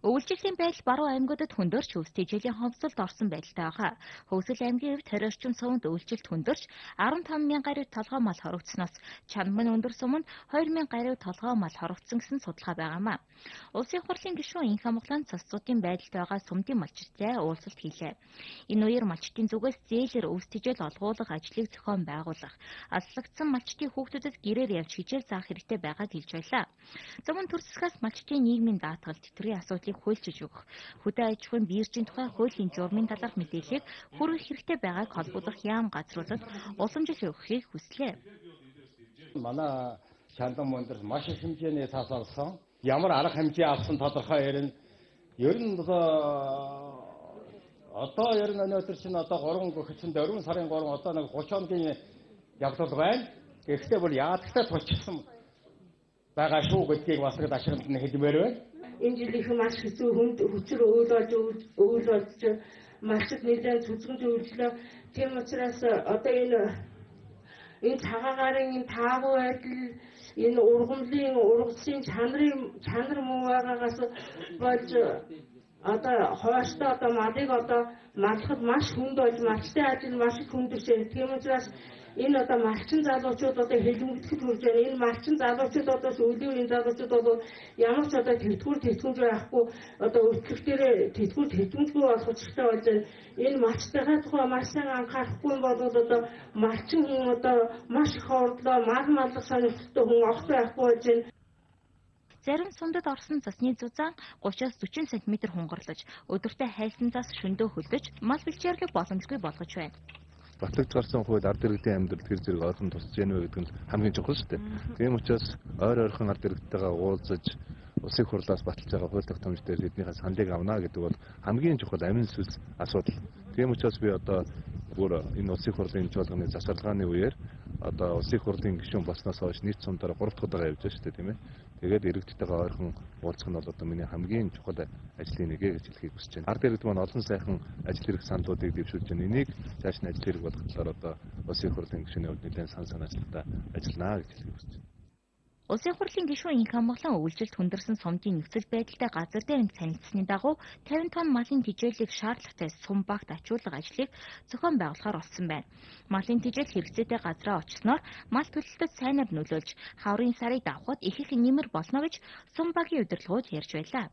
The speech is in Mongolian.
Өвөлжлийн байдал баруун аймагуудад хөндөрч өвс тэжээлийн хомсдолд орсон байдалтай байгаа. Хөвсгөл аймгийн хэвд 20 орчим сумд өвөлжилт хөндөрч 15,000 гаруй толгой мал хорогдсноос Чанман өндөр суманд 2,000 гаруй толгой мал хорогдсон гэсэн судалгаа байгаамаа. Улсын их хурлын гишүүн Инх Амгалан цасцуудын байдалд байгаа сумдын малчтай уулзалт хийлээ. Энэ үеэр малчтын зүгээс зээлэр өвс тэжээл олгуулах ажлыг зохион байгуулах, аслагдсан малчтын хүүхдүүдэд гэрээр явж хичээл заах хэрэгтэй байгааг хэлж байлаа. Зам төрсгөөс малчтын нийгмийн даатгалд тэтгэврийн асуудлыг хуульчиж өгөх, хөдөө аж ахуйн биержийн тухай хуулийн журмын талаарх мэдээллийг хүргэх хэрэгтэй байгааг холбогдох яам газруудад уламжил өгөхийг хүслээ. Манай Чандан мөндөр маш их хэмжээний цаас олсон. Ямар арга хэмжээ авсан тодорхой ярина. Ер нь одоо ер нь өнөөдөр чинь одоо 3 гүхэцэн 4 сарын 3 одоо нэг 30 хоногийн явдал байна. Гэхдээ бол яадагтай тулчсан байгаа шүү гэдгийг бас ашигт нь хэлмээр байна. Энэ жилийнхэн маш хэцүү хүнд хүчээр өвөл болж малчд нэлээд зүзгэн зөвлөлөө. Тийм учраас одоо энэ цагаагарын энэ таагүй байдал энэ ургамлын чанар муу байгаагаас болж одоо хойштоо одоо малыг одоо малхад маш хүнд болж малчтай ажил маш их хүндэрчээ. Тийм учраас энэ одоо малчин залуучууд одоо хэлбэгдэхэд хүрж байна. Энэ малчин залуучууд одоо өлийн залуучууд одоо ямар ч одоо тэтгэвч байхгүй одоо өртгөх дээрээ тэтгэвчгүй болох хэрэгтэй болж байна. Энэ малчтайгаа тухай маш сайн анхаарахгүй бол одоо малчин хүн одоо маш их ордлоо маллах сонирхолтой хүн огт байхгүй болж байна. Зарим сумдад орсон цасны зузаан 30-аас 40 см хунгарлаж, өдөртөө хайсан зас шөндөө хөлдөж, мал бэлчээрлэг боломжгүй болгож байна. Батлагч гарсан хууль ард иргэдийн амьдралд хэр зэрэг олон тусч яана вэ гэдэг нь хамгийн чухал шүү дээ. Тийм учраас ойрхон ард иргэдтэйгээ уулзаж улсын хурлаас баталж байгаа хууль тогтоомж дээр тэднийхээ саналыг авна гэдэг бол хамгийн чухал амин сүнс асуудал. Тийм учраас би одоо бүр энэ улсын хурлын жолгоны засварлагын үеэр одоо улсын хурлын гишүүн болсноос хойш нийт сумдаар 3 дахь удаа явж байгаа шүү дээ, тийм ээ. Тэгээд иргэдтэйгээ ойрхон уулзах нь бол одоо миний хамгийн чухал ажлын нэг гэж хэлхийг хүсэж байна. Ард иргэд маань олон сайхан ажил хэрэг саналуудыг дэвшүүлж байна. Энийг цааш нь ажил хэрэг болгох талаар одоо улсын хурлын гишүүний хувьд нэлээд санаачлалтай ажиллана гэж хэлхийг хүсэж байна. Улсын хурлын гишүүн Инх Амгалан өвөлжилт хүндэрсэн сумдын нөхцөл байдалтай газар дээр танилцсны дагуу 50 тонн малын тэжээлийг шаардлагатай сум багт ачуулах ажлыг зохион байгуулахаар болсон байна. Малын тэжээл хэрэгцээтэй газраа очсноор мал төлөлтөд сайнаар нөлөөлж, хаврын сарыг давхад их нэмэр болно гэж сум багийн удирдлагууд ярьж байлаа.